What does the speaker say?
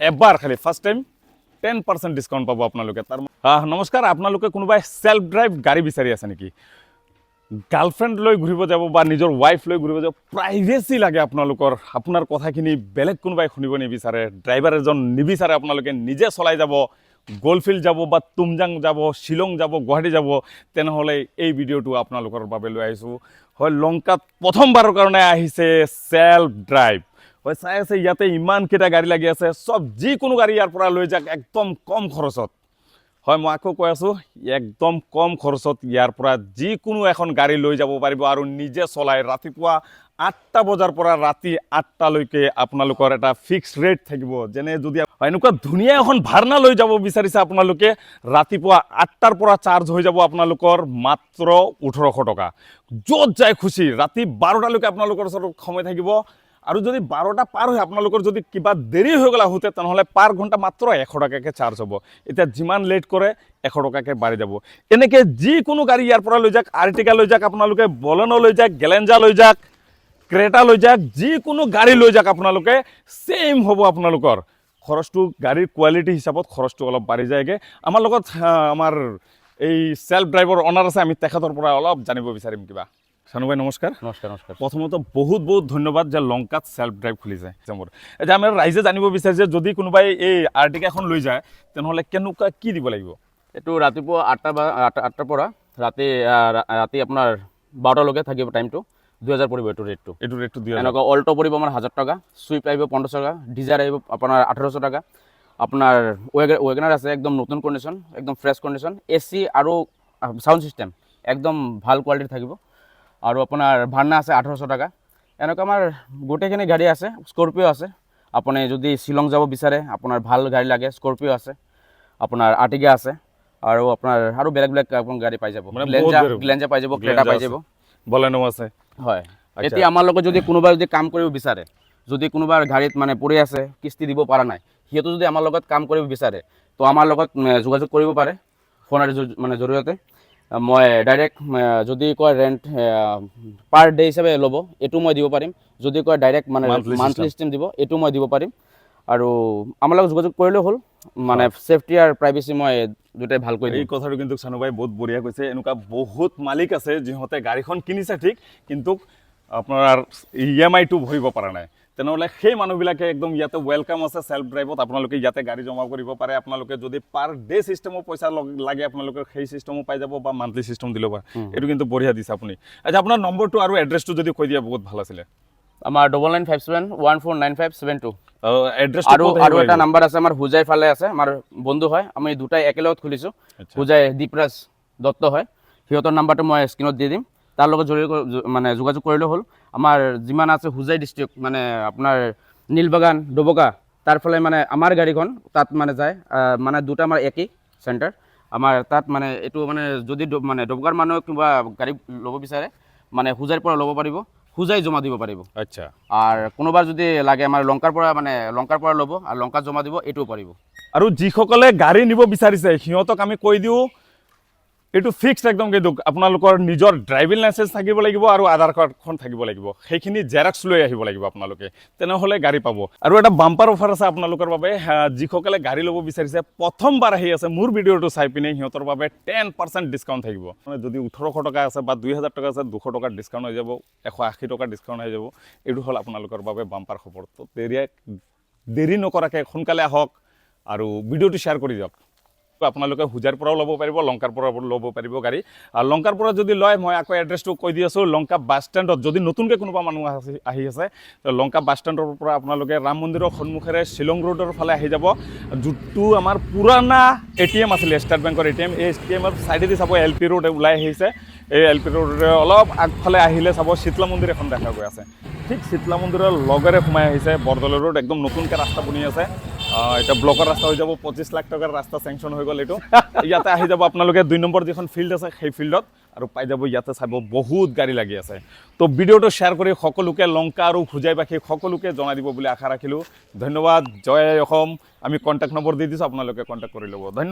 এবাৰ খালি first time 10% discount পাব আপোনালোকে। তাৰ নমস্কাৰ, আপোনালোকে কোনোবাই সেলফ ড্ৰাইভ গাড়ী বিচাৰি আছে নেকি? গাৰ্লফ্ৰেণ্ড লৈ ঘূৰিব যাব বা নিজৰ ৱাইফ লৈ ঘূৰিব যাব, প্ৰাইভেচি লাগে আপোনালোকৰ, আপোনাৰ কথাখিনি বেলেগ কোনোবাই শুনিব নিবিচাৰে, ড্ৰাইভাৰ এজন নিবিচাৰে, আপোনালোকে নিজে চলাই যাব, গোলফিল্ড যাব বা তুমজাং যাব, শ্বিলং যাব, গুৱাহাটী যাব, তেনেহ'লে এই ভিডিঅ'টো আপোনালোকৰ বাবে লৈ আহিছোঁ। হয়, লংকাত প্ৰথমবাৰৰ কাৰণে আহিছে সেলফ ড্ৰাইভ। হয়, চাই আছে ইয়াতে ইমানকেইটা গাড়ী লাগি আছে, চব যিকোনো গাড়ী ইয়াৰ পৰা লৈ যাওক একদম কম খৰচত। হয়, মই আকৌ কৈ আছোঁ, একদম কম খৰচত ইয়াৰ পৰা যিকোনো এখন গাড়ী লৈ যাব পাৰিব আৰু নিজে চলাই। ৰাতিপুৱা 8টা বজাৰ পৰা ৰাতি 8টালৈকে আপোনালোকৰ এটা ফিক্সড ৰেট থাকিব। যেনে যদি এনেকুৱা ধুনীয়া এখন ভাৰ্না লৈ যাব বিচাৰিছে আপোনালোকে, ৰাতিপুৱা 8টাৰ পৰা চাৰ্জ হৈ যাব আপোনালোকৰ মাত্ৰ 1800 টকা। য'ত যায় খুচি ৰাতি 12টালৈকে আপোনালোকৰ ওচৰত সময় থাকিব। আৰু যদি 12টা পাৰ হয় আপোনালোকৰ যদি কিবা দেৰি হৈ গ'ল আহোঁতে, তেনেহ'লে পাৰ ঘণ্টা মাত্ৰ 100 টকাকৈ চাৰ্জ হ'ব। এতিয়া যিমান লেট কৰে 100 টকাকৈ বাঢ়ি যাব। এনেকৈ যিকোনো গাড়ী ইয়াৰ পৰা লৈ যাওক, আৰ্টিকা লৈ যাওক আপোনালোকে, বলেনো লৈ যাওক, গেলেঞ্জা লৈ যাওক, ক্ৰেটা লৈ যাওক, যিকোনো গাড়ী লৈ যাওক আপোনালোকে, ছেইম হ'ব আপোনালোকৰ খৰচটো। গাড়ীৰ কোৱালিটি হিচাপত খৰচটো অলপ বাঢ়ি যায়গৈ। আমাৰ লগত আমাৰ এই সেলফ ড্ৰাইভৰ অনাৰ আছে, আমি তেখেতৰ পৰা অলপ জানিব বিচাৰিম কিবা। শানু ভাই নমস্কাৰ। নমস্কাৰ নমস্কাৰ। প্ৰথমতে বহুত ধন্যবাদ যে লংকাত সেলফ ড্ৰাইভ খুলিছে। এতিয়া আমাৰ ৰাইজে জানিব বিচাৰিছে, যদি কোনোবাই এই আৰ্টিকাখন লৈ যায় তেনেহ'লে কেনেকুৱা কি দিব লাগিব? এইটো ৰাতিপুৱা 8টাৰ পৰা ৰাতি আপোনাৰ 12টালৈকে থাকিব টাইমটো। 2000 পৰিব এইটো ৰেটটো। এইটো ৰেটটো 2000। এনেকুৱা অল্টো পৰিব আমাৰ 1000 টকা, চুইফ্ট আহিব 1500 টকা, ডিজাৰ আহিব আপোনাৰ 1800 টকা, আপোনাৰ ৱেগনাৰ আছে একদম নতুন কণ্ডিশ্যন, একদম ফ্ৰেছ কণ্ডিশ্যন, এচি আৰু চাউণ্ড ছিষ্টেম একদম ভাল কোৱালিটিৰ থাকিব। আৰু আপোনাৰ ভাৰ্না আছে 1800 টকা। এনেকুৱা আমাৰ গোটেইখিনি গাড়ী আছে। স্কৰপিঅ' আছে, আপুনি যদি শ্বিলং যাব বিচাৰে, আপোনাৰ ভাল গাড়ী লাগে, স্কৰপিঅ' আছে, আপোনাৰ আৰ্টিকা আছে, আৰু আপোনাৰ আৰু বেলেগ আপোনাৰ গাড়ী পাই যাব, গ্লেঞ্জা পাই যাব, ক্ৰেটা পাই যাব, বলেনো আছে। হয়, এতিয়া আমাৰ লগত যদি কোনোবা যদি কাম কৰিব বিচাৰে, যদি কোনোবাৰ গাড়ীত মানে পৰি আছে, কিস্তি দিব পৰা নাই, সিহঁতে যদি আমাৰ লগত কাম কৰিব বিচাৰে, তো আমাৰ লগত যোগাযোগ কৰিব পাৰে ফোনৰ মানে জৰিয়তে। মই ডাইৰেক্ট যদি কয় ৰেণ্ট পাৰ ডে হিচাপে ল'ব, এইটো মই দিব পাৰিম। যদি কয় ডাইৰেক্ট মানে মান্থলি চিষ্টেম দিব, এইটো মই দিব পাৰিম। আৰু আমাৰ লগত যোগাযোগ কৰিলেও হ'ল, মানে ছেফটি আৰু প্ৰাইভেচি মই দুটাই ভালকৈ দিম। এই কথাটো কিন্তু শানু ভাই বহুত বঢ়িয়া কৈছে। এনেকুৱা বহুত মালিক আছে যিহঁতে গাড়ীখন কিনিছে ঠিক, কিন্তু আপোনাৰ EMI-টো ভৰিব পৰা নাই। তেনেহ'লে সেই মানুহবিলাকে একদম ইয়াতে ৱেলকাম আছে সেলফ ড্ৰাইভত। আপোনালোকে ইয়াতে গাড়ী জমা কৰিব পাৰে। আপোনালোকে যদি পাৰ ডে চিষ্টেমৰ পইচা লাগে আপোনালোকে সেই চিষ্টেমো পাই যাব বা মান্থলি চিষ্টেম দিলেও পাৰে। এইটো কিন্তু বঢ়িয়া দিছে আপুনি। আচ্ছা, আপোনাৰ নম্বৰটো আৰু এড্ৰেছটো যদি কৈ দিয়া বহুত ভাল আছিলে। আমাৰ 9957149572। এড্ৰেছ আৰু এটা নাম্বাৰ আছে আমাৰ হোজাইৰ ফালে আছে, আমাৰ বন্ধু হয়, আমি দুটাই একেলগত খুলিছোঁ। হোজাই দীপৰাজ দত্ত হয়, সিহঁতৰ নাম্বাৰটো মই স্ক্ৰীণত দি দিম। তাৰ লগত মানে যোগাযোগ কৰিলেও হ'ল। আমাৰ যিমান আছে হোজাই ডিষ্ট্ৰিক্ট, মানে আপোনাৰ নীলবাগান, ডবকা, তাৰ ফালে মানে আমাৰ গাড়ীখন তাত মানে যায়। মানে দুটা আমাৰ একই চেণ্টাৰ আমাৰ তাত। মানে এইটো মানে যদি মানে ডবকাৰ মানুহে কিবা গাড়ী ল'ব বিচাৰে, মানে হোজাইৰ পৰা ল'ব পাৰিব, হোজাই জমা দিব পাৰিব। আচ্ছা। আৰু কোনোবাৰ যদি লাগে আমাৰ লংকাৰ পৰা ল'ব আৰু লংকাত জমা দিব, এইটোও পাৰিব। আৰু যিসকলে গাড়ী নিব বিচাৰিছে সিহঁতক আমি কৈ দিওঁ, এইটো ফিক্সড একদম কিন্তু আপোনালোকৰ নিজৰ ড্ৰাইভিং লাইচেঞ্চ থাকিব লাগিব আৰু আধাৰ কাৰ্ডখন থাকিব লাগিব। সেইখিনি জেৰক্স লৈ আহিব লাগিব আপোনালোকে, তেনেহ'লে গাড়ী পাব। আৰু এটা বাম্পাৰ অফাৰ আছে আপোনালোকৰ বাবে। যিসকলে গাড়ী ল'ব বিচাৰিছে, প্ৰথমবাৰ আহি আছে মোৰ ভিডিঅ'টো চাই পিনে, সিহঁতৰ বাবে 10% ডিছকাউণ্ট থাকিব। যদি 1800 টকা আছে বা 2000 টকা আছে, 200 টকাৰ ডিছকাউণ্ট হৈ যাব, 180 টকাৰ ডিছকাউণ্ট হৈ যাব। এইটো হ'ল আপোনালোকৰ বাবে বাম্পাৰ খবৰ। তো দেৰি নকৰাকৈ সোনকালে আহক আৰু ভিডিঅ'টো শ্বেয়াৰ কৰি যাওক। আপোনালোকে হোজাইৰ পৰাও ল'ব পাৰিব, লংকাৰ পৰাও ল'ব পাৰিব গাড়ী। আৰু লংকাৰ পৰা যদি লয়, মই আকৌ এড্ৰেছটো কৈ দি আছোঁ। লংকা বাছ ষ্টেণ্ডত যদি নতুনকৈ কোনোবা মানুহ আহি আছে, লংকা বাছ ষ্টেণ্ডৰ পৰা আপোনালোকে ৰাম মন্দিৰৰ সন্মুখেৰে শ্বিলং ৰোডৰ ফালে আহি যাব। যোনটো আমাৰ পুৰণা ATM আছিলে, ষ্টেট বেংকৰ ATM, এই ATMৰ ছাইডেদি চাব LP ৰোড ওলাই আহিছে। এই LP ৰোডৰে অলপ আগফালে আহিলে চাব শীতলা মন্দিৰ এখন দেখা গৈ আছে। ঠিক শীতলা মন্দিৰৰ লগেৰে সোমাই আহিছে বৰদলৈ ৰোড, একদম নতুনকৈ ৰাস্তা বনি আছে। এটা ব্লকৰ ৰাস্তা হৈ যাব, 25 লাখ টকাৰ ৰাস্তা চেংচন হৈ গ'ল এইটো। ইয়াতে আহি যাব আপোনালোকে 2 নম্বৰ যিখন ফিল্ড আছে সেই ফিল্ডত, আৰু পাই যাব ইয়াতে চাব বহুত গাড়ী লাগি আছে। তো ভিডিঅ'টো শ্বেয়াৰ কৰি সকলোকে, লংকা আৰু হোজাইবাসী সকলোকে জনাই দিব বুলি আশা ৰাখিলোঁ। ধন্যবাদ। জয় অসম। আমি কণ্টেক্ট নম্বৰ দি দিছোঁ, আপোনালোকে কণ্টেক্ট কৰি ল'ব। ধন্যবাদ।